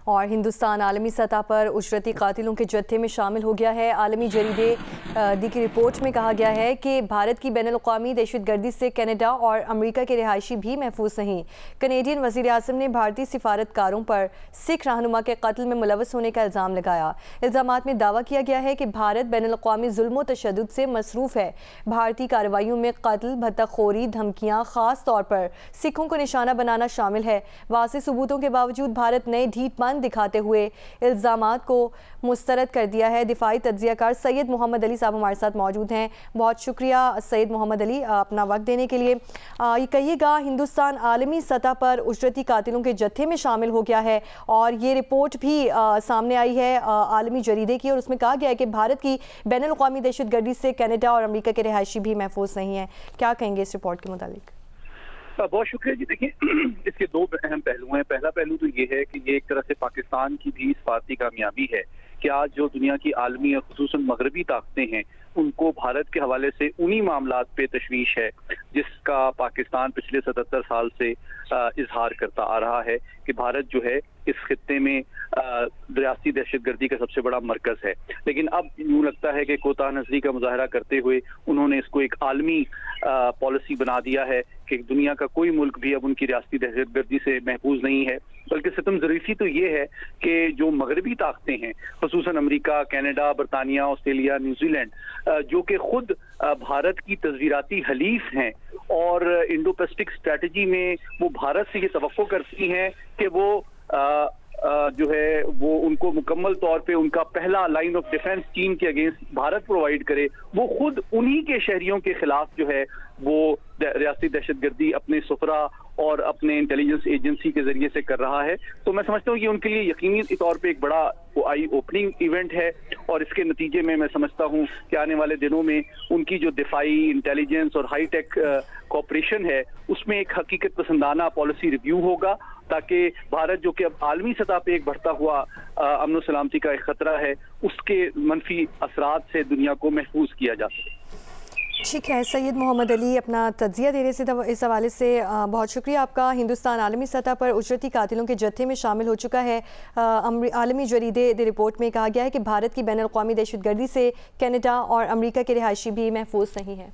اور ہندوستان عالمی سطح پر اجرتی قاتلوں کے جتھے میں شامل ہو گیا ہے۔ عالمی جریدے دی کی رپورٹ میں کہا گیا ہے کہ بھارت کی بین الاقوامی دہشت گردی سے کینیڈا اور امریکہ کے رہائشی بھی محفوظ نہیں۔ کینیڈین وزیر اعظم نے بھارتی سفارتکاروں پر سکھ رہنما کے قتل میں ملوث ہونے کا الزام لگایا۔ الزامات میں دعویٰ کیا گیا ہے کہ بھارت بین الاقوامی ظلم و تشدد سے مصروف ہے۔ بھارتی کارروائیوں میں قتل، بھتک خوری، دھمکیاں، خاص طور پر سکھوں کو نشانہ بنانا شامل ہے۔ واضح ثبوتوں کے باوجود بھارت نے ڈھیٹ پن دکھاتے ہوئے الزامات کو مسترد کر دیا ہے۔ دفاعی تجزیہ کار سید محمد علی صاحب ہمارے ساتھ موجود ہیں۔ بہت شکریہ سید محمد علی اپنا وقت دینے کے لیے۔ یہ کہیے گا، ہندوستان عالمی سطح پر اجرتی قاتلوں کے جتھے میں شامل ہو گیا ہے اور یہ رپورٹ بھی سامنے آئی ہے عالمی جریدے کی، اور اس میں کہا گیا ہے کہ بھارت کی بین الاقوامی دہشت گردی سے کینیڈا اور امریکہ کے رہائشی بھی محفوظ نہیں ہیں۔ کیا کہیں گے اس رپورٹ کے متعلق؟ بہت شکریہ جی۔ دیکھیں، اس کے دو اہم پہلو ہیں۔ پہلا پہلو تو یہ ہے کہ یہ ایک طرح سے پاکستان کی بھی سفارتی کامیابی ہے کہ آج جو دنیا کی عالمی اور خصوصاً مغربی طاقتیں ہیں ان کو بھارت کے حوالے سے انہی معاملات پہ تشویش ہے جس کا پاکستان پچھلے 77 سال سے اظہار کرتا آ رہا ہے کہ بھارت جو ہے اس خطے میں ریاستی دہشت گردی کا سب سے بڑا مرکز ہے۔ لیکن اب یوں لگتا ہے کہ کوتاہ نظری کا مظاہرہ کرتے ہوئے انہوں نے اس کو ایک عالمی پالیسی بنا دیا ہے کہ دنیا کا کوئی ملک بھی اب ان کی ریاستی دہشت گردی سے محفوظ نہیں ہے۔ بلکہ ستم ظریفی تو یہ ہے کہ جو مغربی طاقتیں ہیں، خصوصاً امریکہ، کینیڈا، برطانیہ، آسٹریلیا، نیوزی لینڈ، جو کہ خود بھارت کی تصویراتی حلیف ہیں اور انڈو پیسفک اسٹریٹجی میں وہ بھارت سے یہ توقع کرتی ہیں کہ وہ جو ہے وہ ان کو مکمل طور پہ ان کا پہلا لائن آف ڈیفنس چین کے اگینسٹ بھارت پرووائڈ کرے، وہ خود انہی کے شہریوں کے خلاف جو ہے وہ ریاستی دہشت گردی اپنے سفرا اور اپنے انٹیلیجنس ایجنسی کے ذریعے سے کر رہا ہے۔ تو میں سمجھتا ہوں کہ ان کے لیے یقینی طور پہ ایک بڑا آئی اوپننگ ایونٹ ہے، اور اس کے نتیجے میں سمجھتا ہوں کہ آنے والے دنوں میں ان کی جو دفاعی انٹیلیجنس اور ہائی ٹیک کوآپریشن ہے اس میں ایک حقیقت پسندانہ پالیسی ریویو ہوگا، تاکہ بھارت جو کہ اب عالمی سطح پہ ایک بڑھتا ہوا امن و سلامتی کا ایک خطرہ ہے اس کے منفی اثرات سے دنیا کو محفوظ کیا جا سکے۔ ٹھیک ہے سید محمد علی، اپنا تجزیہ دینے سے اس حوالے سے بہت شکریہ آپ کا۔ ہندوستان عالمی سطح پر اجرتی قاتلوں کے جتھے میں شامل ہو چکا ہے۔ عالمی جریدے دی رپورٹ میں کہا گیا ہے کہ بھارت کی بین الاقوامی دہشت گردی سے کینیڈا اور امریکہ کے رہائشی بھی محفوظ نہیں ہیں۔